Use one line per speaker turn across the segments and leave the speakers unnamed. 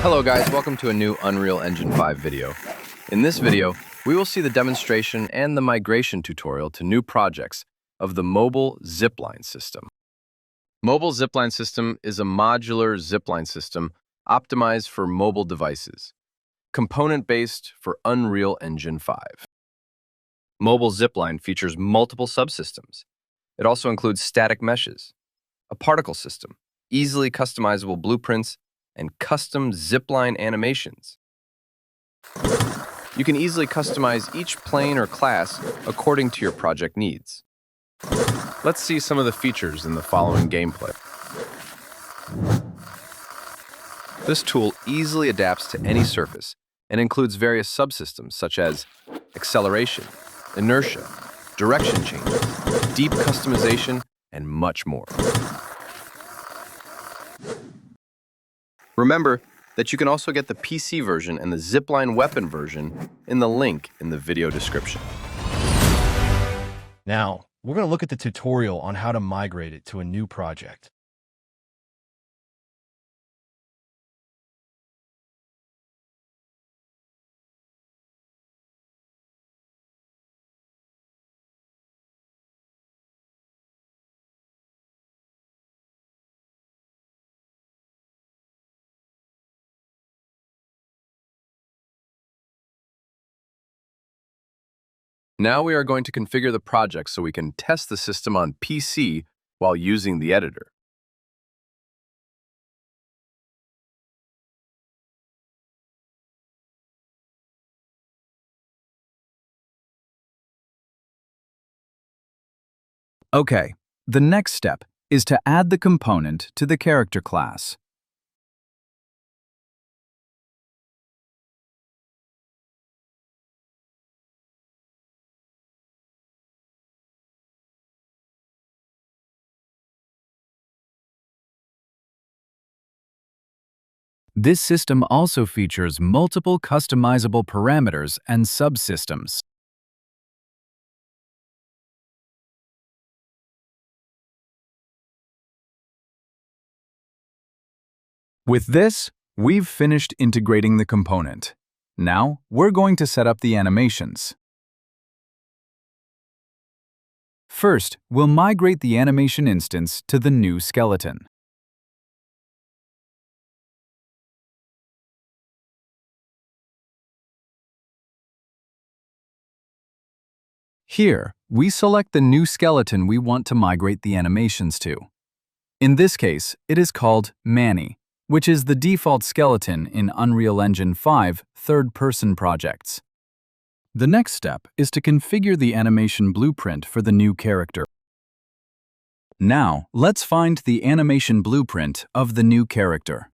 Hello guys, welcome to a new Unreal Engine 5 video. In this video, we will see the demonstration and the migration tutorial to new projects of the Mobile Zipline System. Mobile Zipline System is a modular zipline system optimized for mobile devices, component-based for Unreal Engine 5. Mobile Zipline features multiple subsystems. It also includes static meshes, a particle system, easily customizable blueprints, and custom Zipline Animations. You can easily customize each plane or class according to your project needs. Let's see some of the features in the following gameplay. This tool easily adapts to any surface and includes various subsystems such as acceleration, inertia, direction changes, deep customization, and much more. Remember that you can also get the PC version and the Zipline weapon version in the link in the video description.
Now, we're going to look at the tutorial on how to migrate it to a new project.
Now we are going to configure the project so we can test the system on PC while using the editor. Okay, the next step is to add the component to the character class. This system also features multiple customizable parameters and subsystems. With this, we've finished integrating the component. Now, we're going to set up the animations. First, we'll migrate the animation instance to the new skeleton. Here, we select the new skeleton we want to migrate the animations to. In this case, it is called Manny, which is the default skeleton in Unreal Engine 5 third-person projects. The next step is to configure the animation blueprint for the new character. Now, let's find the animation blueprint of the new character.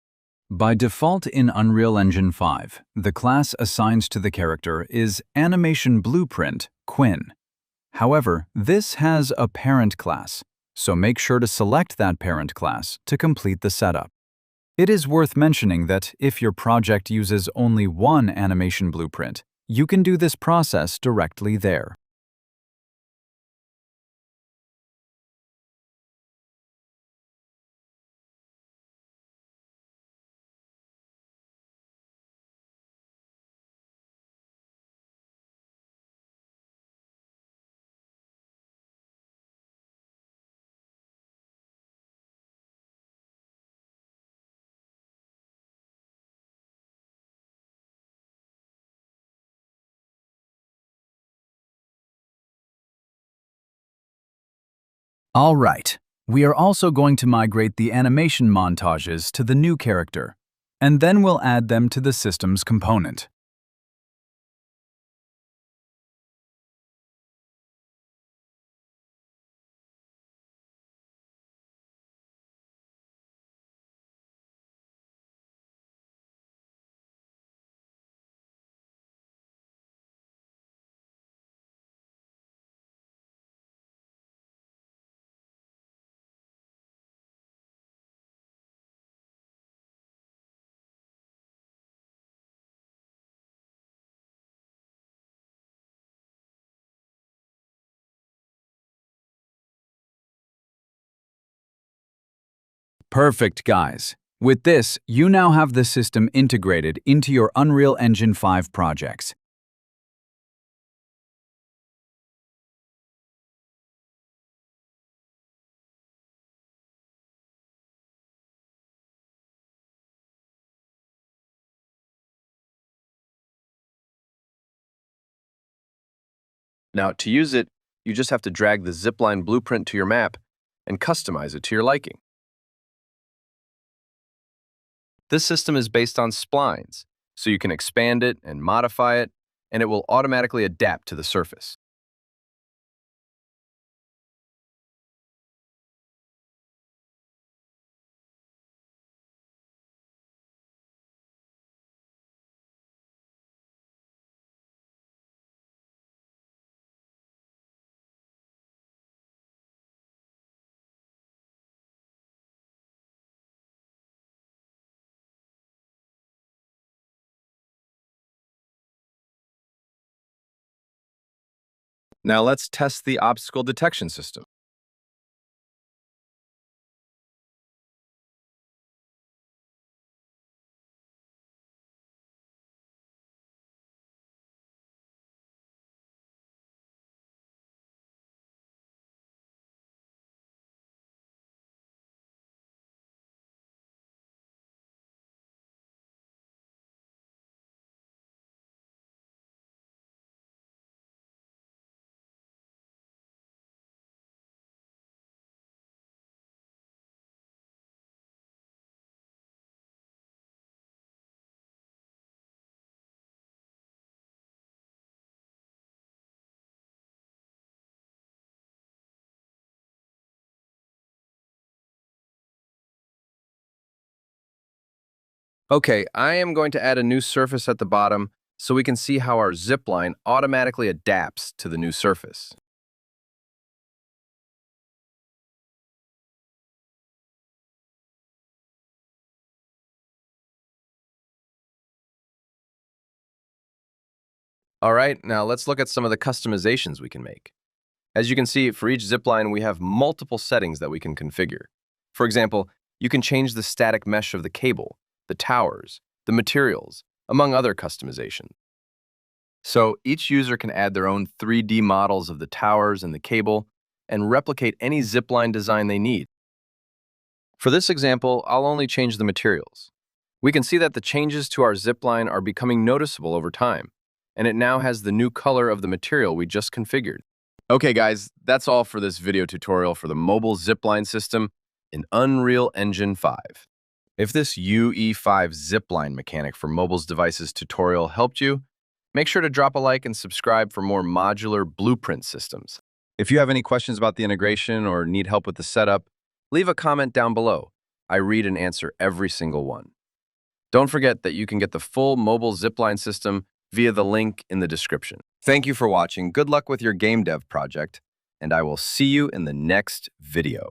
By default in Unreal Engine 5, the class assigned to the character is Animation Blueprint Quinn. However, this has a parent class, so make sure to select that parent class to complete the setup. It is worth mentioning that if your project uses only one animation blueprint, you can do this process directly there. All right, we are also going to migrate the animation montages to the new character, and then we'll add them to the system's component. Perfect, guys. With this, you now have the system integrated into your Unreal Engine 5 projects.
Now, to use it, you just have to drag the zipline blueprint to your map and customize it to your liking. This system is based on splines, so you can expand it and modify it, and it will automatically adapt to the surface. Now let's test the obstacle detection system. Okay, I am going to add a new surface at the bottom so we can see how our zipline automatically adapts to the new surface. All right, now let's look at some of the customizations we can make. As you can see, for each zipline, we have multiple settings that we can configure. For example, you can change the static mesh of the cable, the towers, the materials, among other customizations. So each user can add their own 3D models of the towers and the cable and replicate any zipline design they need. For this example, I'll only change the materials. We can see that the changes to our zipline are becoming noticeable over time, and it now has the new color of the material we just configured. Okay guys, that's all for this video tutorial for the mobile zipline system in Unreal Engine 5. If this UE5 zipline mechanic for mobiles devices tutorial helped you, make sure to drop a like and subscribe for more modular blueprint systems. If you have any questions about the integration or need help with the setup, leave a comment down below. I read and answer every single one. Don't forget that you can get the full mobile zipline system via the link in the description. Thank you for watching, good luck with your game dev project, and I will see you in the next video.